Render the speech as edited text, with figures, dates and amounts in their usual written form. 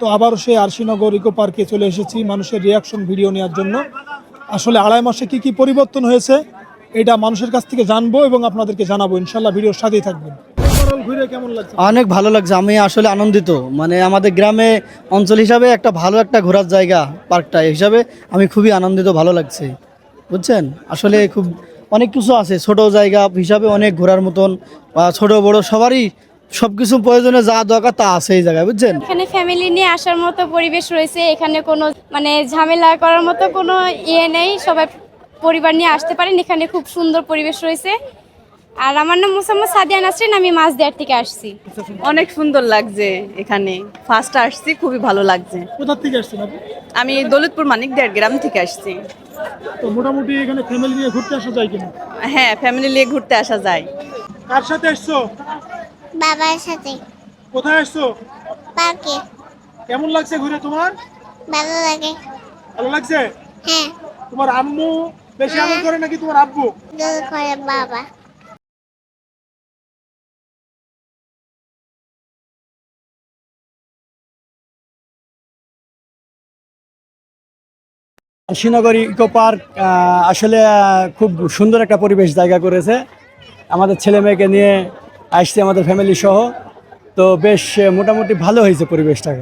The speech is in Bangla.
তো আবারও সেই আরশিনগর ইকো পার্কে চলে এসেছি মানুষের রিয়াকশন ভিডিও নেওয়ার জন্য। আসলে আড়াই মাসে কি কি পরিবর্তন হয়েছে এটা মানুষের কাছ থেকে জানবো এবং আপনাদেরকে জানাবো, ইনশাল্লাহ ভিডিওর সাথেই থাকবেন। ঘুরে কেমন লাগছে? অনেক ভালো লাগছে, আমি আসলে আনন্দিত। মানে আমাদের গ্রামে অঞ্চল হিসাবে একটা ভালো একটা ঘোরার জায়গা পার্কটা হিসাবে আমি খুবই আনন্দিত, ভালো লাগছে বুঝছেন। আসলে খুব অনেক কিছু আছে, ছোট জায়গা হিসাবে অনেক ঘোরার মতন, বা ছোট বড় সবারই সব কিছু প্রয়োজনে যা দরকার তা আছে এই জায়গায় বুঝছেন। এখানে ফ্যামিলি নিয়ে আসার মতো পরিবেশ রয়েছে, এখানে কোনো মানে ঝামেলা করার মতো কোনো ইয়ে নেই, সবাই পরিবার নিয়ে আসতে পারেন, এখানে খুব সুন্দর পরিবেশ রয়েছে। আর আমার নাম মোসাম্মদ সাদিয়া নাসরিন, আমি মাঝদিয়ার থেকে আসছি। অনেক সুন্দর লাগছে, এখানে ফার্স্ট আসছি, খুবই ভালো লাগছে। কোথা থেকে আসছেন আপনি? আমি দৌলতপুর মানিকদের গ্রাম থেকে আসছি। তো মোটামুটি এখানে ফ্যামিলি নিয়ে ঘুরতে আসা যায় কিনা? হ্যাঁ, ফ্যামিলি নিয়ে ঘুরতে আসা যায়। কার সাথে আসছো? বাবার সাথে কোথায় আসছো? পার্কে। কেমন লাগছে ঘুরে তোমার? ভালো লাগে। ভালো লাগছে? হ্যাঁ, তোমার আম্মু বেশি আদর করে নাকি তোমার আব্বু? দোল করে বাবা। শ্রীনগর ইকো পার্ক আসলে খুব সুন্দর একটা পরিবেশ জায়গা করেছে। আমাদের ছেলে মেয়েকে নিয়ে আসছি আমাদের ফ্যামিলি সহ, তো বেশ মোটামুটি ভালো হয়েছে পরিবেশটাকে।